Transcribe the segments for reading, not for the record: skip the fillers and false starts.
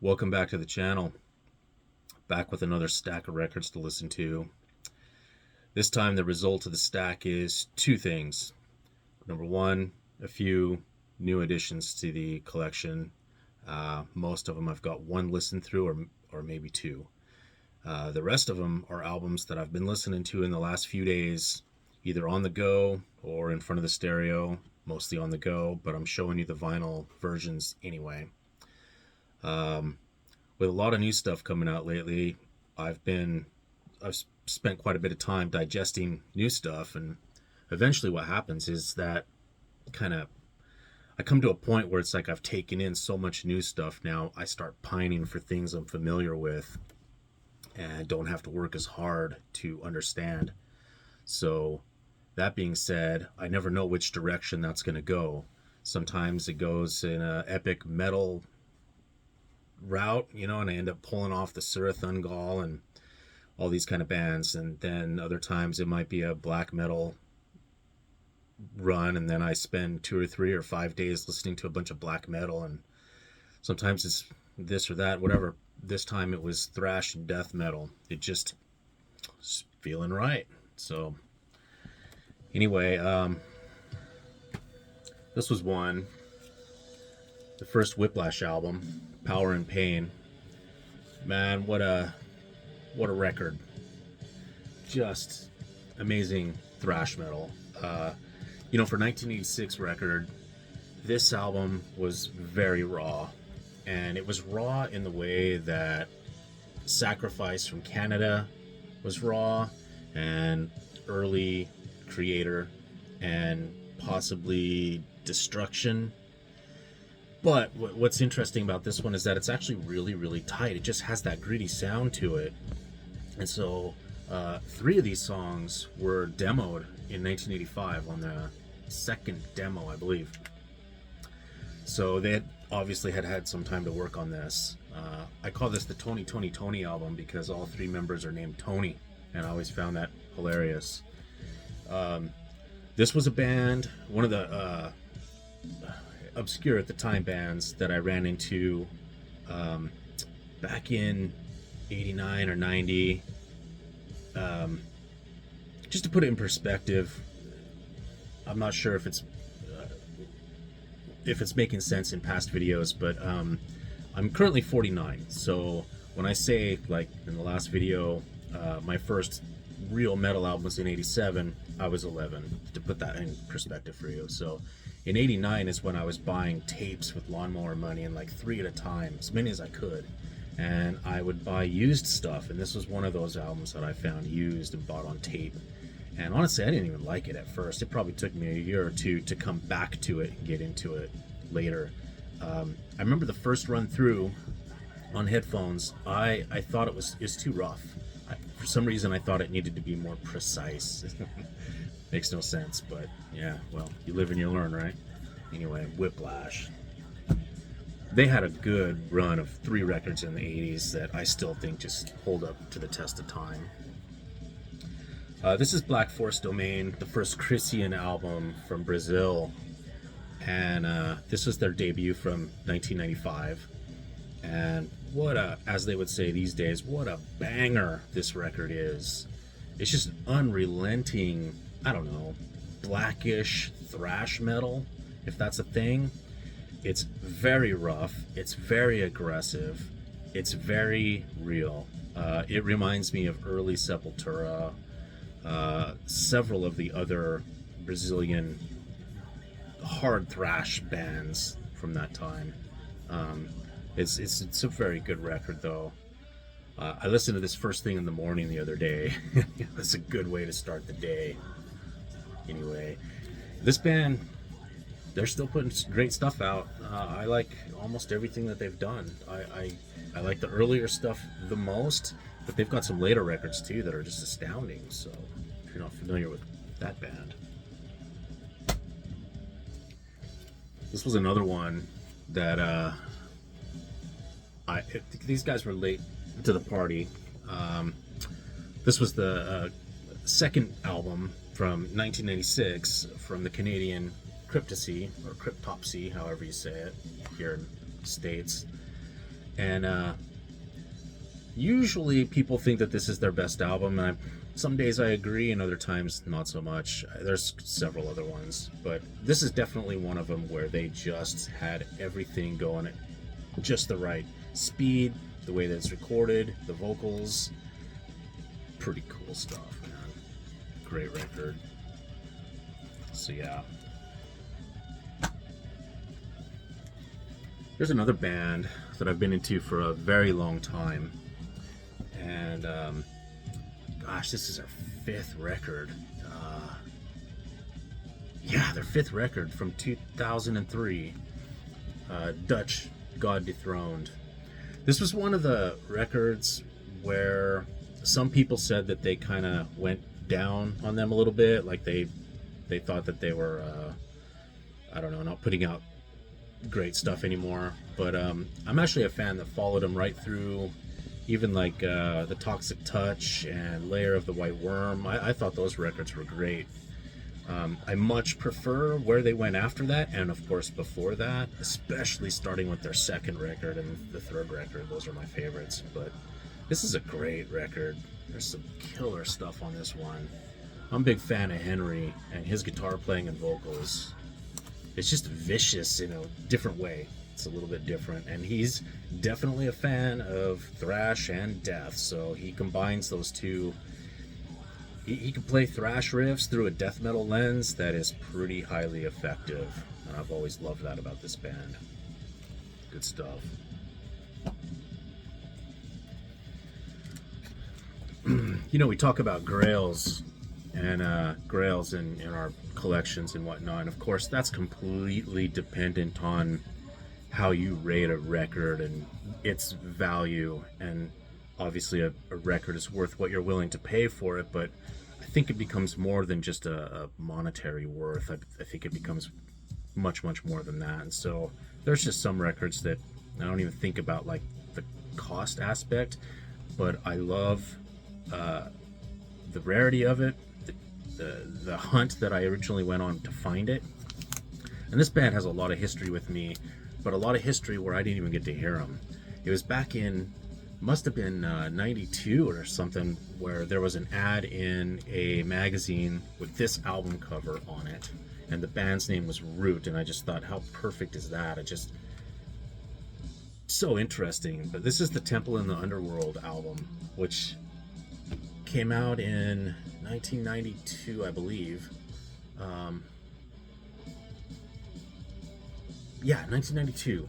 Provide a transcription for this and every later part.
Welcome back to the channel. Back with another stack of records to listen to. This time the result of the stack is two things. Number one, a few new additions to the collection. Most of them I've got one listen through or maybe two. The rest of them are albums that I've been listening to in the last few days, either on the go or in front of the stereo, mostly on the go, but I'm showing you the vinyl versions anyway. With a lot of new stuff coming out lately, I've spent quite a bit of time digesting new stuff, and eventually what happens is that I come to a point where it's like I've taken in so much new stuff now, I start pining for things I'm familiar with and don't have to work as hard to understand. So that being said, I never know which direction that's going to go. Sometimes it goes in a epic metal route, and I end up pulling off the Surah Thungal and all these kind of bands, and then other times it might be a black metal run, and then I spend 2 or 3 or 5 days listening to a bunch of black metal, and sometimes it's this or that, whatever. This time it was thrash and death metal. It just was feeling right. So anyway, this was one, the first Whiplash album, Power and Pain. Man, what a record. Just amazing thrash metal. For 1986 record, this album was very raw, and it was raw in the way that Sacrifice from Canada was raw, and early Creator, and possibly Destruction. But what's interesting about this one is that it's actually really, really tight. It just has that gritty sound to it. And so 3 of these songs were demoed in 1985 on the second demo, I believe. So they had obviously had some time to work on this. I call this the Tony Tony Tony album because all 3 members are named Tony, and I always found that hilarious. This was a band, one of the obscure at the time bands that I ran into back in 89 or 90. Just to put it in perspective, I'm not sure if it's making sense in past videos, but I'm currently 49. So when I say, like in the last video, my first real metal album was in 87, I was 11, to put that in perspective for you. So in 89 is when I was buying tapes with lawnmower money, and like 3 at a time, as many as I could. And I would buy used stuff, and this was one of those albums that I found used and bought on tape. And honestly, I didn't even like it at first. It probably took me a year or two to come back to it and get into it later. I remember the first run through on headphones, I thought it was too rough. For some reason, I thought it needed to be more precise. Makes no sense, but yeah, well, you live and you learn, right? Anyway, Whiplash. They had a good run of 3 records in the 80s that I still think just hold up to the test of time. This is Black Force Domain, the first Krisiun album from Brazil, and this was their debut from 1995. And what a, as they would say these days, what a banger this record is. It's just unrelenting, I don't know, blackish thrash metal, if that's a thing. It's very rough, it's very aggressive, it's very real. It reminds me of early Sepultura, several of the other Brazilian hard thrash bands from that time. It's a very good record, though. I listened to this first thing in the morning the other day. It's a good way to start the day. Anyway, this band, they're still putting great stuff out. I like almost everything that they've done. I like the earlier stuff the most, but they've got some later records too that are just astounding. So if you're not familiar with that band, this was another one that these guys were late to the party. This was the second album from 1996 from the Canadian Cryptopsy, or Cryptopsy, however you say it here in the States. And usually people think that this is their best album, and some days I agree, and other times not so much. There's several other ones, but this is definitely one of them where they just had everything going at just the right speed, the way that it's recorded, the vocals. Pretty cool stuff, man. Great record. So yeah. There's another band that I've been into for a very long time, and gosh, this is our 5th record. Yeah, their 5th record from 2003. Dutch, God Dethroned. This was one of the records where some people said that they kind of went down on them a little bit, like they thought that they were, I don't know, not putting out great stuff anymore. But I'm actually a fan that followed them right through, even like the Toxic Touch and Layer of the White Worm. I thought those records were great. I much prefer where they went after that, and of course before that, especially starting with their 2nd record and the 3rd record. Those are my favorites. But this is a great record. There's some killer stuff on this one. I'm a big fan of Henry and his guitar playing and vocals. It's just vicious in a different way. It's a little bit different, and he's definitely a fan of thrash and death, so he combines those two. He can play thrash riffs through a death metal lens that is pretty highly effective, and I've always loved that about this band. Good stuff. You know, we talk about grails and grails in our collections and whatnot, and of course that's completely dependent on how you rate a record and its value. And obviously a record is worth what you're willing to pay for it, but I think it becomes more than just a monetary worth. I think it becomes much more than that. And so there's just some records that I don't even think about like the cost aspect, but I love the rarity of it, the hunt that I originally went on to find it. And this band has a lot of history with me, but a lot of history where I didn't even get to hear them. It was back in, must have been 92 or something, where there was an ad in a magazine with this album cover on it, and the band's name was Root, and I just thought, how perfect is that? So interesting. But this is the Temple in the Underworld album, which came out in 1992, I believe. Yeah, 1992.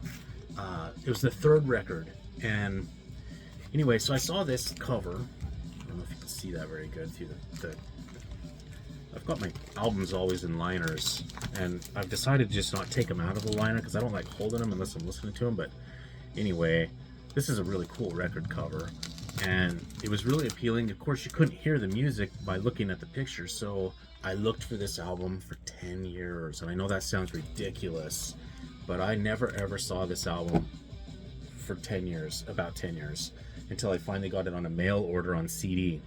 It was the 3rd record. And anyway, so I saw this cover. I don't know if you can see that very good through the I've got my albums always in liners, and I've decided to just not take them out of the liner because I don't like holding them unless I'm listening to them. But anyway, this is a really cool record cover, and it was really appealing. Of course, you couldn't hear the music by looking at the picture, so I looked for this album for 10 years, and I know that sounds ridiculous, but I never ever saw this album for about 10 years, until I finally got it on a mail order on CD.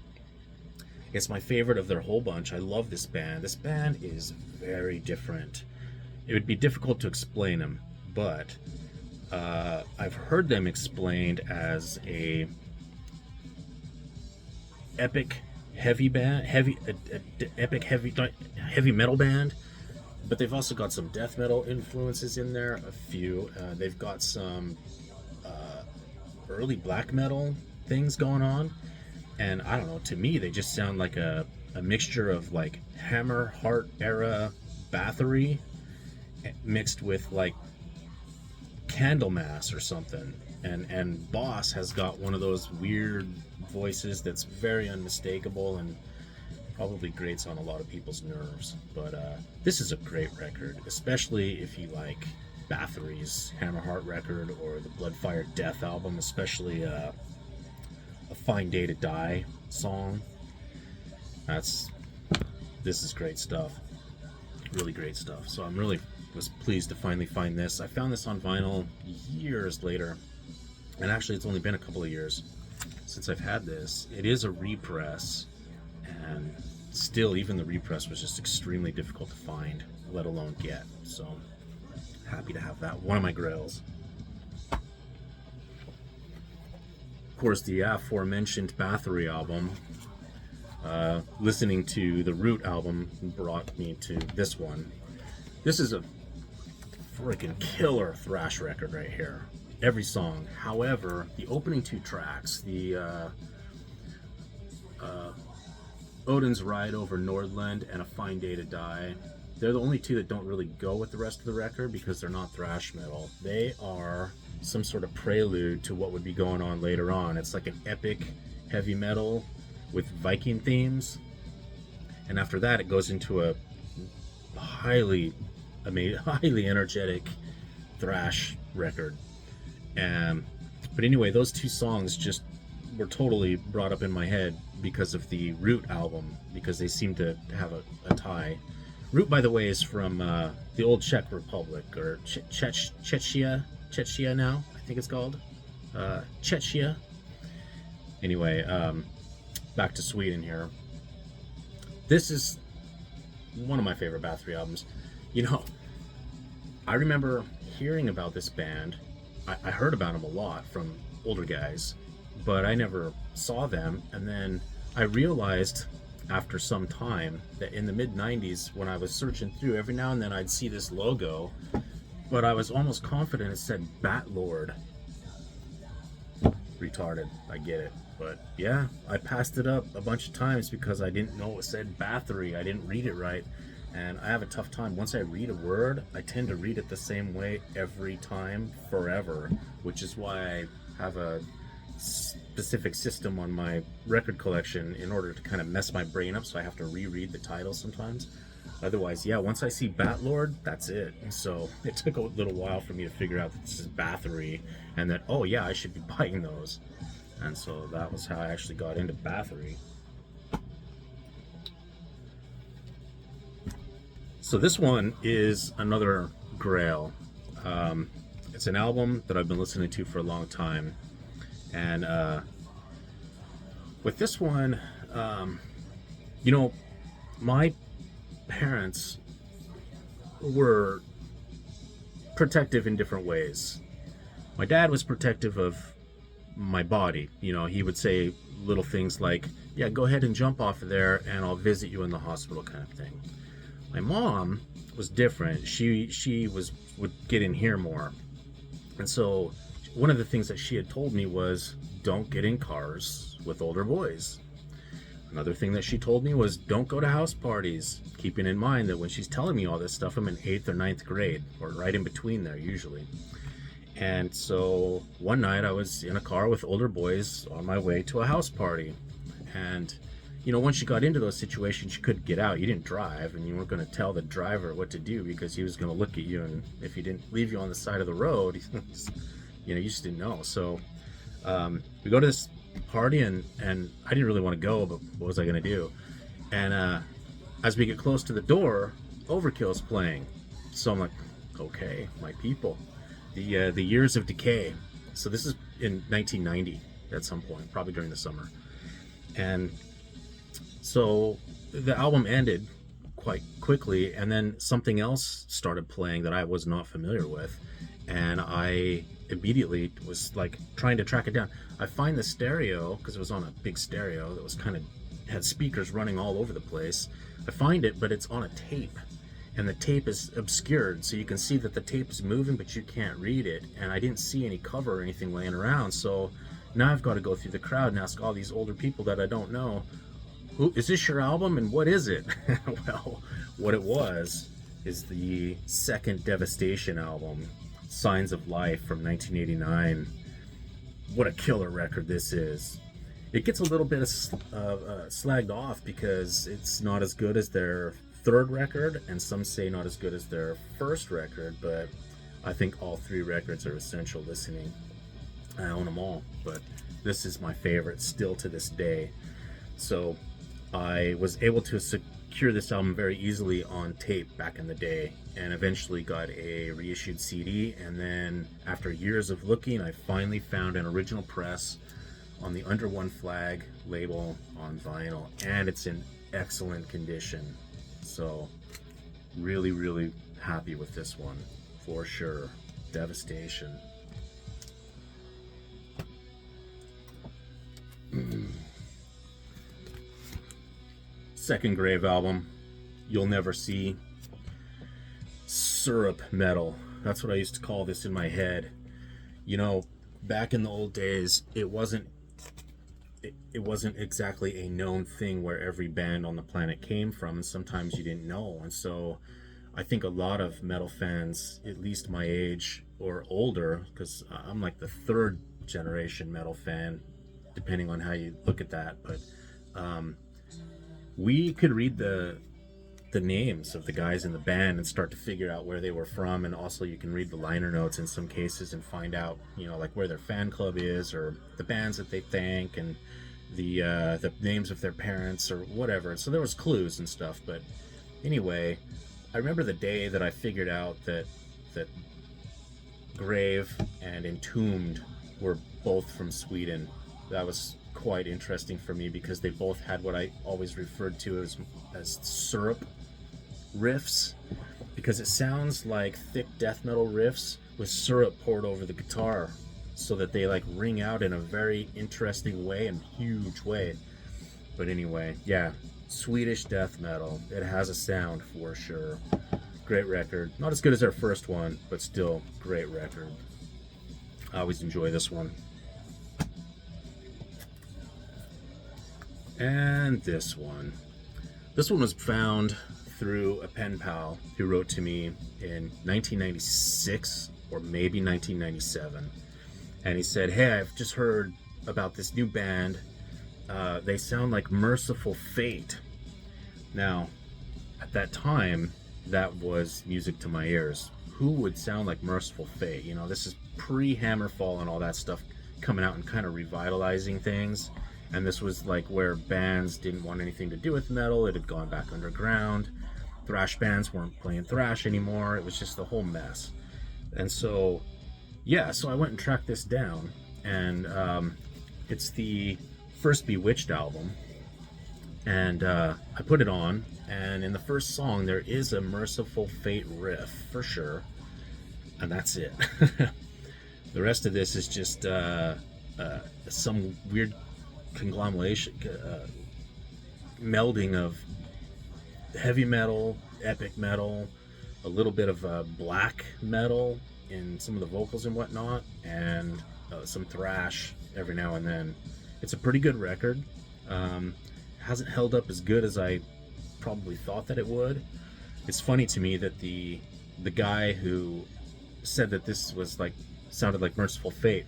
It's my favorite of their whole bunch. I love this band. This band is very different. It would be difficult to explain them, but I've heard them explained as a epic heavy metal band, but they've also got some death metal influences in there, a few. They've got some early black metal things going on, and I don't know, to me they just sound like a mixture of like Hammer Heart era Bathory mixed with like Candlemass or something. And Boss has got one of those weird voices that's very unmistakable and probably grates on a lot of people's nerves. But this is a great record, especially if you like Bathory's Hammerheart record or the Bloodfire Death album, especially A Fine Day to Die song. This is great stuff. Really great stuff. So I'm really was pleased to finally find this. I found this on vinyl years later, and actually it's only been a couple of years since I've had this. It is a repress, and still even the repress was just extremely difficult to find, let alone get. So happy to have that, one of my grails. course, the aforementioned Bathory album. Listening to the Root album brought me to this one. This is a freaking killer thrash record right here. Every song. However, the opening 2 tracks, the Odin's Ride Over Nordland and A Fine Day to Die, they're the only 2 that don't really go with the rest of the record because they're not thrash metal. They are some sort of prelude to what would be going on later on. It's like an epic heavy metal with Viking themes, and after that it goes into a highly energetic thrash record. But anyway, those 2 songs just were totally brought up in my head because of the Root album, because they seem to have a tie. Root, by the way, is from the old Czech Republic, or Czechia now, I think it's called. Czechia. Anyway, back to Sweden here. This is one of my favorite Bathory albums. You know, I remember hearing about this band. I heard about them a lot from older guys, but I never saw them. And then I realized after some time that in the mid-90s, when I was searching through, every now and then I'd see this logo, but I was almost confident it said Bat Lord. Retarded, I get it. But yeah, I passed it up a bunch of times because I didn't know it said Bathory. I didn't read it right. And I have a tough time. Once I read a word, I tend to read it the same way every time, forever. Which is why I have a specific system on my record collection in order to kind of mess my brain up, so I have to reread the title sometimes. Otherwise, yeah, once I see Batlord, that's it. So it took a little while for me to figure out that this is Bathory, and that, oh yeah, I should be buying those. And so that was how I actually got into Bathory. So this one is another grail. It's an album that I've been listening to for a long time. And with this one, you know, my parents were protective in different ways. My dad was protective of my body. You know, he would say little things like, yeah, go ahead and jump off of there and I'll visit you in the hospital, kind of thing. My mom was different. She would get in here more. And so one of the things that she had told me was, don't get in cars with older boys. Another thing that she told me was, don't go to house parties, keeping in mind that when she's telling me all this stuff, I'm in 8th or 9th grade, or right in between there usually. And so one night I was in a car with older boys on my way to a house party. And, you know, once you got into those situations, you couldn't get out. You didn't drive, and you weren't going to tell the driver what to do because he was going to look at you. And if he didn't leave you on the side of the road, you know, you just didn't know. So we go to this party, and I didn't really want to go, but what was I going to do? And as we get close to the door, Overkill's playing. So I'm like, okay, my people. The Years of Decay. So this is in 1990 at some point, probably during the summer. And so the album ended quite quickly, and then something else started playing that I was not familiar with, and I immediately was like trying to track it down. I find the stereo, because it was on a big stereo that was kind of had speakers running all over the place. I find it, but it's on a tape, and the tape is obscured, so you can see that the tape is moving, but you can't read it. And I didn't see any cover or anything laying around, so now I've got to go through the crowd and ask all these older people that I don't know, is this your album and what is it? Well, what it was is the second Devastation album, Signs of Life, from 1989. What a killer record this is. It gets a little bit of slagged off because it's not as good as their third record, and some say not as good as their first record, but I think all three records are essential listening. I own them all, but this is my favorite still to this day. So I was able to secure this album very easily on tape back in the day, and eventually got a reissued CD, and then after years of looking, I finally found an original press on the Under One Flag label on vinyl, and it's in excellent condition. So really, really happy with this one for sure. Devastation. second Grave album, You'll Never See. Syrup metal. That's what I used to call this in my head. You know, back in the old days, it wasn't exactly a known thing where every band on the planet came from, and sometimes you didn't know. And so I think a lot of metal fans, at least my age or older, because I'm like the third generation metal fan, depending on how you look at that, but we could read the names of the guys in the band and start to figure out where they were from, and also you can read the liner notes in some cases and find out, you know, like where their fan club is or the bands that they thank and the names of their parents or whatever. So there was clues and stuff. But anyway, I remember the day that I figured out that Grave and Entombed were both from Sweden. That was quite interesting for me because they both had what I always referred to as syrup riffs, because it sounds like thick death metal riffs with syrup poured over the guitar, so that they like ring out in a very interesting way and huge way. But anyway, yeah, Swedish death metal. It has a sound for sure. Great record. Not as good as our first one, but still great record. I always enjoy this one. And this one. This one was found through a pen pal who wrote to me in 1996 or maybe 1997. And he said, hey, I've just heard about this new band. They sound like Merciful Fate. Now, at that time, that was music to my ears. Who would sound like Merciful Fate? You know, this is pre-Hammerfall and all that stuff coming out and kind of revitalizing things. And this was like where bands didn't want anything to do with metal. It had gone back underground. Thrash bands weren't playing thrash anymore. It was just a whole mess. And so, yeah, so I went and tracked this down. And it's the first Bewitched album. And I put it on. And in the first song, there is a Merciful Fate riff, for sure. And that's it. The rest of this is just some weird conglomeration, melding of heavy metal, epic metal, a little bit of black metal in some of the vocals and whatnot, and some thrash every now and then. It's a pretty good record. Hasn't held up as good as I probably thought that it would. It's funny to me that the guy who said that this was like sounded like Merciful Fate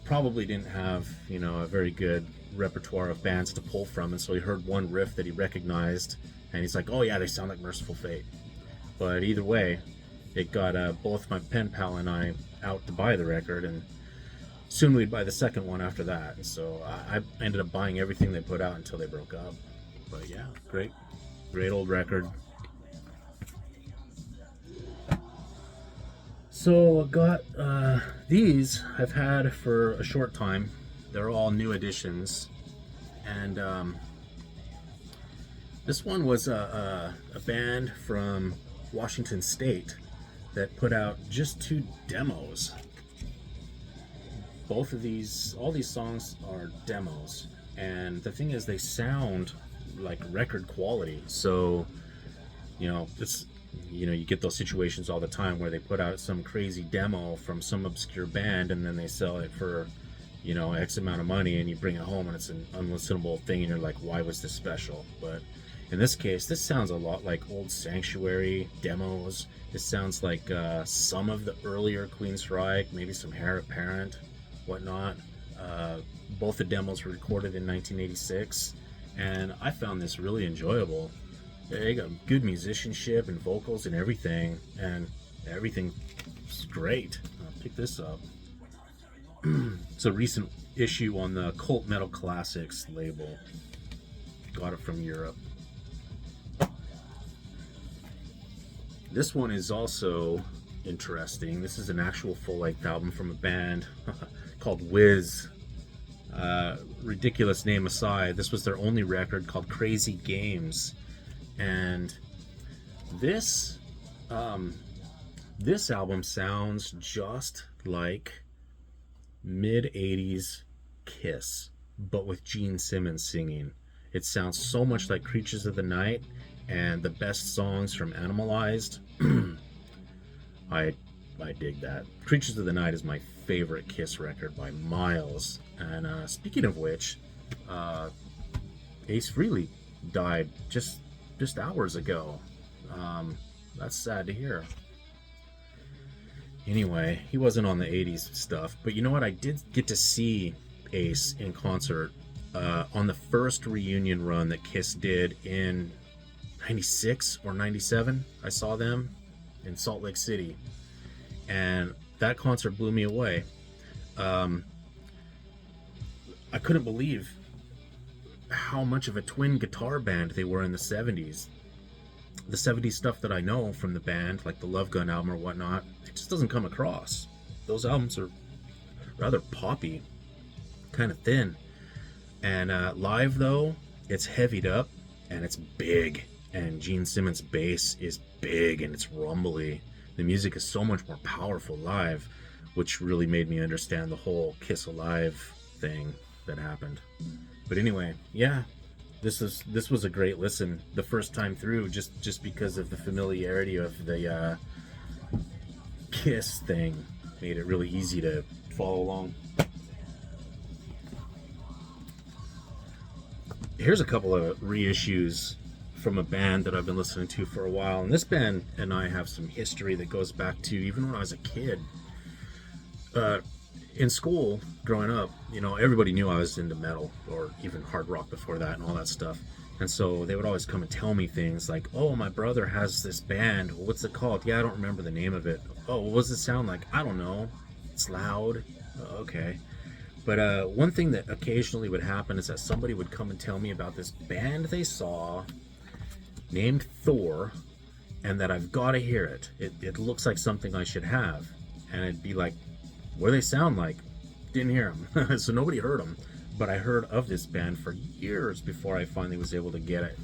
probably didn't have, you know, a very good repertoire of bands to pull from, and so he heard one riff that he recognized and he's like, oh yeah, they sound like Merciful Fate. But either way, it got both my pen pal and I out to buy the record, and soon we'd buy the second one after that. And so I ended up buying everything they put out until they broke up. But yeah, great old record. So I got these I've had for a short time. They're all new editions, and this one was a band from Washington State that put out just 2 demos. All these songs are demos, and the thing is, they sound like record quality. So, you know, you get those situations all the time where they put out some crazy demo from some obscure band, and then they sell it for, you know, X amount of money, and you bring it home and it's an unlistenable thing, and you're like, why was this special? But in this case, this sounds a lot like old Sanctuary demos. This sounds like some of the earlier Queensryche, maybe some Heir Apparent, whatnot. Both the demos were recorded in 1986, and I found this really enjoyable. They got good musicianship and vocals and everything is great. I'll pick this up. It's a recent issue on the Cult Metal Classics label. Got it from Europe. This one is also interesting. This is an actual full-length album from a band called Wiz. Ridiculous name aside, this was their only record, called Crazy Games. And this album sounds just like mid-80s Kiss, but with Gene Simmons singing. It sounds so much like Creatures of the Night and the best songs from Animalized. I dig that. Creatures of the Night is my favorite Kiss record by miles. And speaking of which, Ace Frehley died just hours ago. That's sad to hear. Anyway, he wasn't on the 80s stuff, but you know what? I did get to see Ace in concert on the first reunion run that Kiss did in 96 or 97. I saw them in Salt Lake City, and that concert blew me away. I couldn't believe how much of a twin guitar band they were in the 70s. The 70s stuff that I know from the band, like the Love Gun album or whatnot, it just doesn't come across. Those albums are rather poppy, kind of thin. And live, though, it's heavied up and it's big. And Gene Simmons' bass is big and it's rumbly. The music is so much more powerful live, which really made me understand the whole Kiss Alive thing that happened. But anyway, yeah, this was a great listen the first time through, just because of the familiarity of the Kiss thing. Made it really easy to follow along. Here's a couple of reissues from a band that I've been listening to for a while, and this band and I have some history that goes back to even when I was a kid. In school, growing up, you know, everybody knew I was into metal or even hard rock before that and all that stuff. And so they would always come and tell me things like, oh, my brother has this band. What's it called? Yeah, I don't remember the name of it. Oh, what does it sound like? I don't know. It's loud. Oh, okay. But one thing that occasionally would happen is that somebody would come and tell me about this band they saw named Thor, and that I've got to hear it. It looks like something I should have. And it'd be like, what do they sound like? Didn't hear them. So nobody heard them. But I heard of this band for years before I finally was able to get it.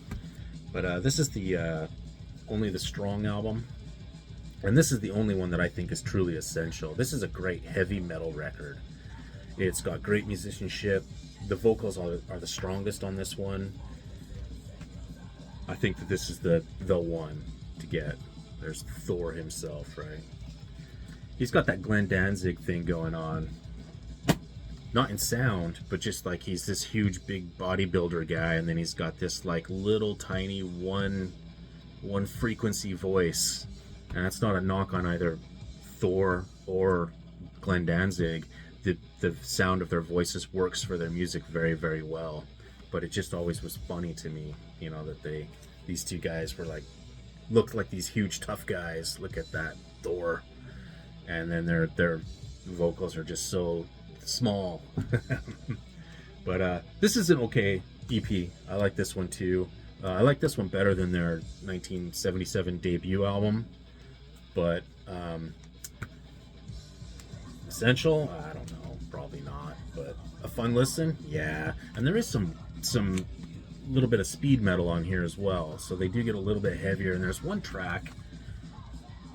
But this is the Only the Strong album. And this is the only one that I think is truly essential. This is a great heavy metal record. It's got great musicianship. The vocals are the strongest on this one. I think that this is the one to get. There's Thor himself, right? He's got that Glenn Danzig thing going on. Not in sound, but just like he's this huge big bodybuilder guy, and then he's got this like little tiny one frequency voice. And that's not a knock on either Thor or Glenn Danzig. The sound of their voices works for their music very, very well. But it just always was funny to me, you know, that these two guys were like, looked like these huge tough guys. Look at that Thor. And then their vocals are just so small. But this is an okay EP. I like this one too. I like this one better than their 1977 debut album. But essential? I don't know. Probably not. But a fun listen? Yeah. And there is some little bit of speed metal on here as well. So they do get a little bit heavier. And there's one track.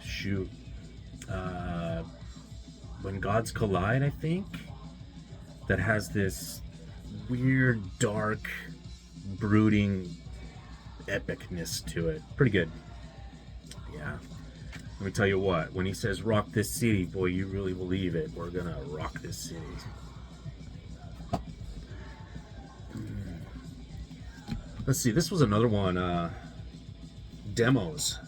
Shoot. When Gods Collide, I think, that has this weird, dark, brooding epicness to it. Pretty good. Yeah. Let me tell you what, when he says rock this city, boy, you really believe it. We're gonna rock this city. Let's see, this was another one, Demos.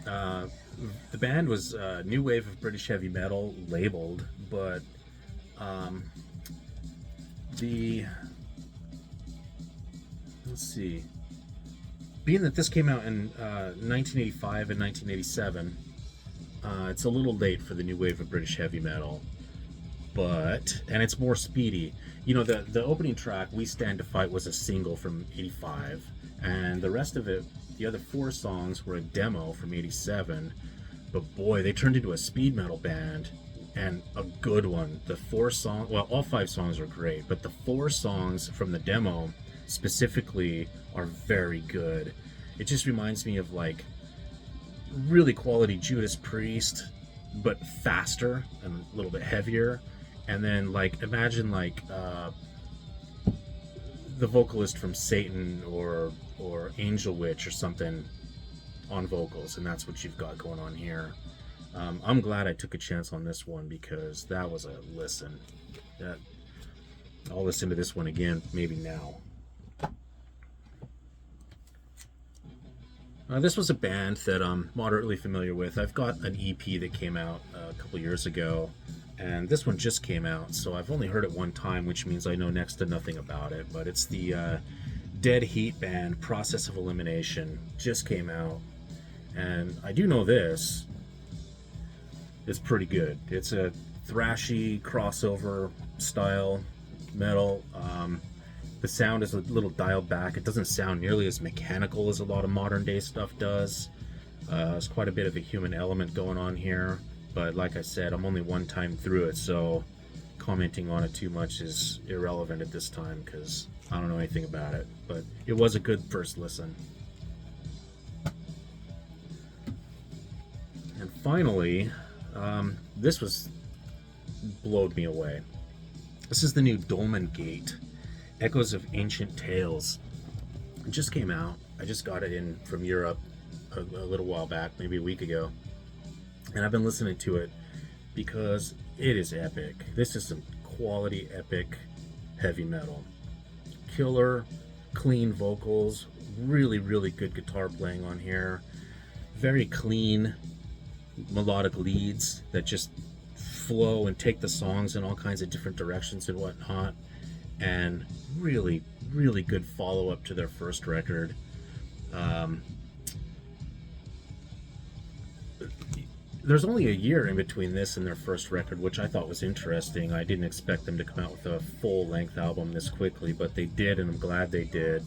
The band was New Wave of British Heavy Metal labeled, but let's see, being that this came out in 1985 and 1987, it's a little late for the New Wave of British Heavy Metal, and it's more speedy. You know, the opening track, We Stand to Fight, was a single from 85, and the rest of it, the other 4 songs, were a demo from 87. But boy, they turned into a speed metal band, and a good one. The 4 songs, well, all 5 songs are great, but the 4 songs from the demo specifically are very good. It just reminds me of like really quality Judas Priest, but faster and a little bit heavier. And then like imagine like the vocalist from Satan or Angel Witch or something on vocals, and that's what you've got going on here. I'm glad I took a chance on this one because that was a listen. I'll listen to this one again maybe now. This was a band that I'm moderately familiar with. I've got an EP that came out a couple years ago, and this one just came out, so I've only heard it one time, which means I know next to nothing about it. But it's the Dead Heat band, Process of Elimination, just came out, and I do know this. It's pretty good. It's a thrashy crossover style metal. The sound is a little dialed back. It doesn't sound nearly as mechanical as a lot of modern day stuff does. There's quite a bit of a human element going on here, but like I said, I'm only one time through it, so commenting on it too much is irrelevant at this time because I don't know anything about it. But it was a good first listen. And finally, this blowed me away. This is the new Dolman Gate, Echoes of Ancient Tales. It just came out. I just got it in from Europe a little while back, maybe a week ago. And I've been listening to it because it is epic. This is some quality epic heavy metal. Killer, clean vocals, really, really good guitar playing on here. Very clean melodic leads that just flow and take the songs in all kinds of different directions and whatnot. And really, really good follow-up to their first record. There's only a year in between this and their first record, which I thought was interesting. I didn't expect them to come out with a full-length album this quickly, but they did, and I'm glad they did.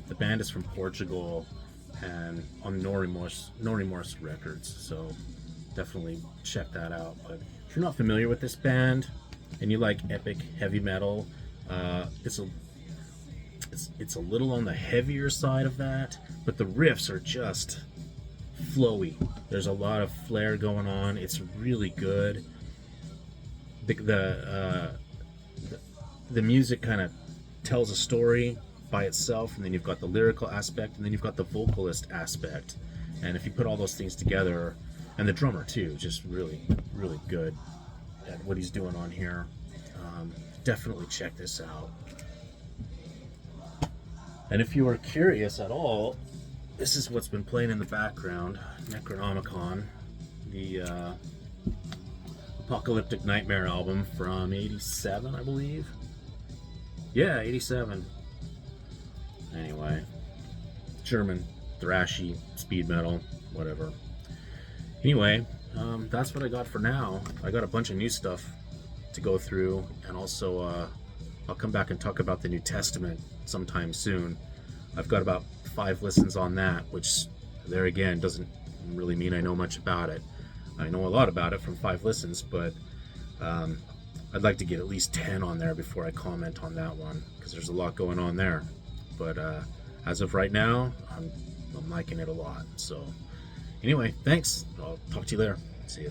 The band is from Portugal and on No Remorse Records, so definitely check that out. But if you're not familiar with this band and you like epic heavy metal, it's a little on the heavier side of that, but the riffs are just flowy. There's a lot of flair going on. It's really good. The music kind of tells a story by itself, and then you've got the lyrical aspect, and then you've got the vocalist aspect. And if you put all those things together, and the drummer too, just really, really good at what he's doing on here. Definitely check this out. And if you are curious at all, this is what's been playing in the background. Necronomicon, the Apocalyptic Nightmare album from 87, I believe. Yeah, 87. Anyway, German, thrashy, speed metal, whatever. Anyway, that's what I got for now. I got a bunch of new stuff to go through, and also I'll come back and talk about the New Testament sometime soon. I've got about 5 listens on that, which there again doesn't really mean I know much about it. I know a lot about it from 5 listens, but I'd like to get at least 10 on there before I comment on that one, because there's a lot going on there. But as of right now, I'm liking it a lot. So anyway, thanks. I'll talk to you later. See ya.